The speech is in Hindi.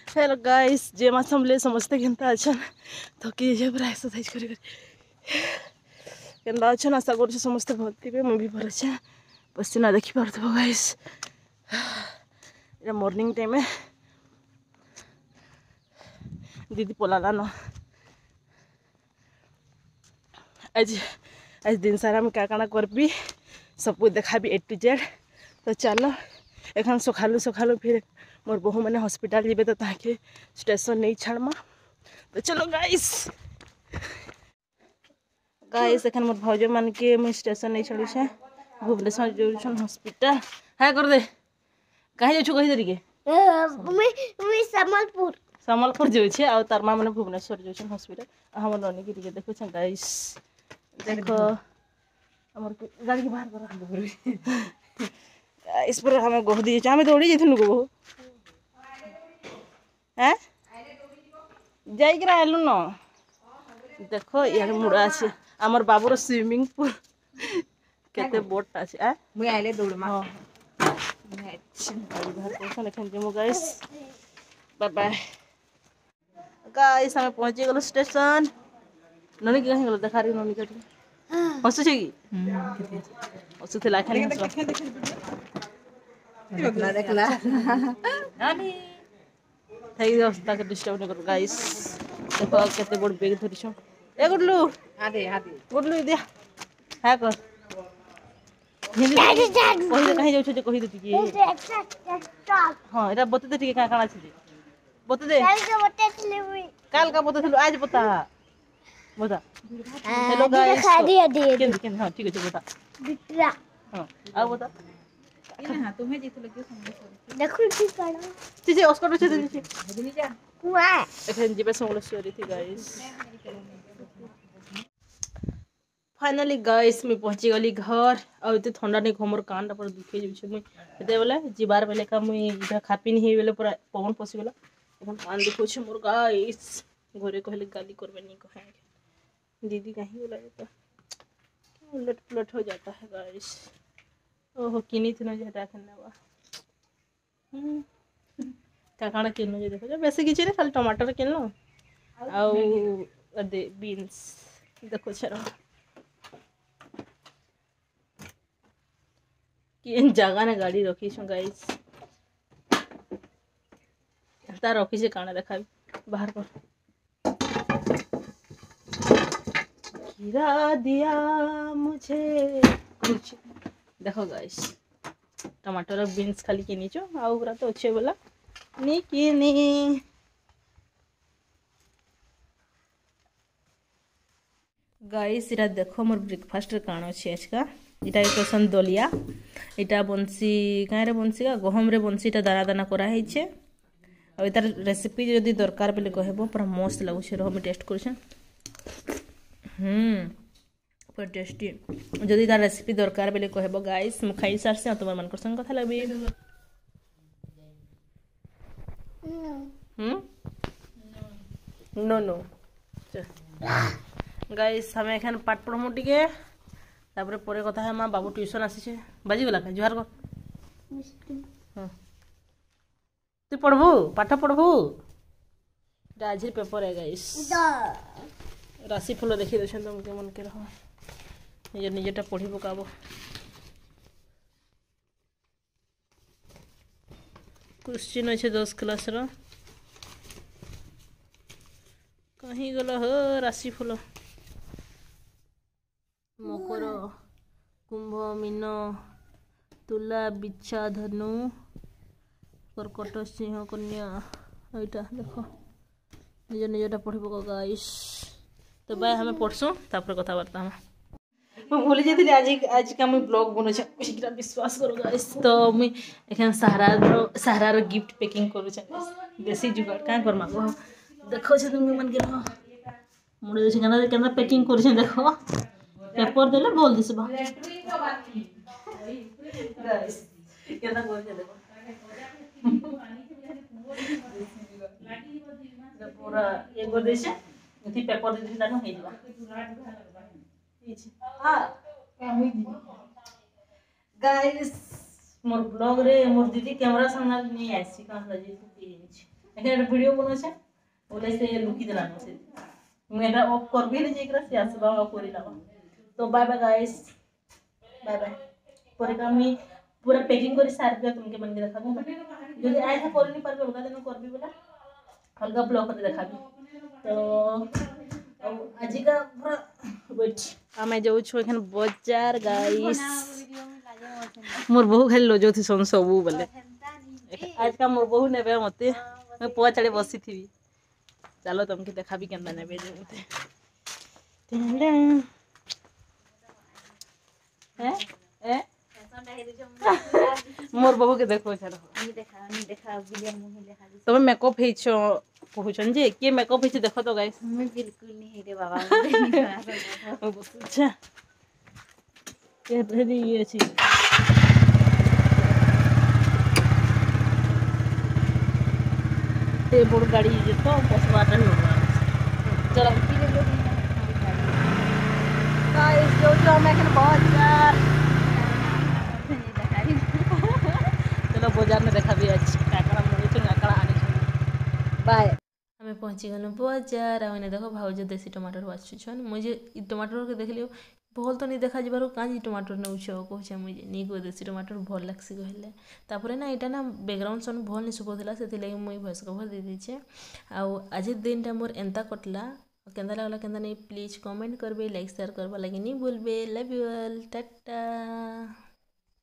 हेलो गाइस जे मास हमले समझते केनता अछन तो कि जे पूरा एक्सरसाइज करी केनता अछन आशा कर समस्त भरथिबे मु भी भर छे पसीना देखि पारथबो गाइस ये मॉर्निंग टाइम में दीदी पलाला न आज आज दिन सारा मैं क्या करबी सब देखा ए टू जेड तो चलो एखन सखालू सखालू फिर मोर बहु मैंने हॉस्पिटल जीवे तो ताके स्टेशन नहीं छाड़मा तो चलो गाइस गाइस एखन मोर भौज मान के मुझे स्टेशन नहीं छाड़ी छे भुवनेश्वर जोछन हॉस्पिटल है कर दे कहीं जाछु कहि देरी के मैं समलपुर समलपुर जो छे आ तार मां माने भुवनेश्वर जोछन हॉस्पिटल हम ननी के ଟିକେ देखो छ गाइस देखो हमर गाड़ी के बाहर कर इस पर हमें गोह दी हमें दौड़ी जेथनु गो हैं जाई करा आलु न देखो यार मुड़ा আছে हमर बाबूर स्विमिंग पूल केते बोट আছে आ मुई आइले दौड़ मा बाहर कोसन एखन जेमु गाइस बाय बाय गाइस हमें पहुंच गेलो स्टेशन ननी के कहीं गेलो देखा रे ननी के हसु छै की हसु थला खाली देखला देखला नानी थई रास्ता के डिस्टर्ब न करो गाइस देखो केते बड़ बैग धरि छ ए गुडलू आदे आदे गुडलू दे है कर हिंदी कहि कहीं जाउ छ कहि देती की हां एरा बते दे ठीक का काना छै बते दे काल का बते थलु आज बता हेलो गाइस केन हां ठीक है बता बिट्रा हां आ बता हां तुम्हें जीतलो क्यों समझ देखो ठीक करा चीजे ऑस्कर छे दे छी जा कुआ एखन जीबे समलेश्वरी थी गाइस फाइनली गाइस मैं पहुंची गली घर आ इते ठंडा नहीं हमर कान पर दुखे जे छै मुई एते बेले जीवार बेले का मुई इटा खापी नहीं बेले पूरा पवन पसी गेला এখন कान दुखो छै मोर गाइस घरे कहले गाली करबे नहीं कहे दीदी कहीं बोला तो उलट पुलट हो जाता है गाइस ओहो किनी थनो जेटा खनवा का काना किनो जे देखो बेसी किछ रे खाली टमाटर किनो आ अदे बीन्स देखो छरा कि जगह ने गाड़ी रखी छु गाइस ता रखी से काना देखा बाहर पर गिरा दिया मुझे कुछ देखो गाइस टमाटर और बीन्स खाली किनी छु आ पूरा तो अच्छे बोला नी किनी गाइस इरा देखो मोर ब्रेकफास्ट रे कानो छै आजका इटा एकसन दलिया इटा बंसी कारे बंसी का गहम रे बंसी ता दाना दाना करा है छे आ इतार रेसिपी जदी दरकार बेले कहबो पूरा मस्त लागु छे हम टेस्ट कर छ पूरा टेस्टी जदी तार रेसिपी दरकार बेले कहबो गाइस म खाई सार से तुम मन कर संग कथा लगबे नो नो गाइस हमें एखन पाठ पढ़मु टिके तापरे परे कथा है मां बाबू ट्यूशन आसी छे बाजी गला का जुहार कर हां तू पढ़बू पाठ पढ़बू आज पेपर है गाइस राशि फल देखि देछन तुम मन के रहो निजे निजेटा पढ़ी पकाबो क्वेश्चन अच्छे 10 क्लास रो कहीं गला हो राशि फल मकर कुंभ मीन तुला बिच्छा धनु कर्कट सिंह कन्या एटा देखो निज निजटा पढ़ी पक गाइस तो बाय हमें पढ़सु तापर कथा बार्ता हम मैं भूली जाती आज का मैं ब्लॉग बनो छ शीघ्र विश्वास करो गाइस तो मैं एखन सहारा रो गिफ्ट पैकिंग करू छ देसी जुगाड़ का करमा देखो छ तुम मन के मुड़े छ केना पैकिंग करू छ देखो पेपर देले बोल दिस बा गाइस केना बोल छ देखो पूरा ये कर दे छ एथि पेपर दे दिन दानो हे दिबा हां गाइस मोर ब्लॉग रे मोर दीदी कैमरा संग नहीं आसी का जी एखे वीडियो बनोछे बोले से लुकी देलानो से मेरा ऑफ कर भी नहीं जेकरा से आसबा कोरी लावा तो bye bye guys bye bye पर कमी पूरा पैकिंग करी सार दिया तुमके मन के देखा दूं যদি আয় था করনি পারবে ওটা দিন করবি বলা अलग ब्लॉग করে দেখাবি তো আজিকা পুরা ওয়েট আমি যাউछु এখানে বাজার গাইস मोर बहु खाली लजौथि सन सबू बोले आज का मोर बहु नेबे मते मैं पुआ चढ़े बसी थी चलो तुमके देखा भी केनता नेबे जे मते हैं मोर बहु के देखो छरो नी देखा वीडियो मुही देखा तुम मेकअप हेछो कहउछन जे के मेकअप हेछ देखो तो गाइस मैं बिल्कुल नहीं है रे बाबा अच्छा के भेदी ये छी ते बड़ गाड़ी जे तो बसवाटा होगा चलो गाइस जो हम एखन बाजार चलो बाजार में देखा भी आज काकड़ा मुड़ी तो काकड़ा आनी छ बाय हमें पहुंची गलो बाजार आ मैंने देखो भाउज देसी टमाटर बाछुछन मुझे ई टमाटर के देखलियो भल तो नहीं देखा जबार काजी टमाटर नौछ कहछे मुझे नी को देसी टमाटर भल लागसी कहले तापरे ना एटा ना बैकग्राउंड सन भल नहीं सुबोला सेति लागि मुई वॉइस कवर दे दीछे आ आज दिन टा मोर एंता कटला केंदा लागला केंदा नहीं प्लीज कमेंट करबे लाइक शेयर करबा लागि नहीं भूलबे लव यू ऑल टाटा।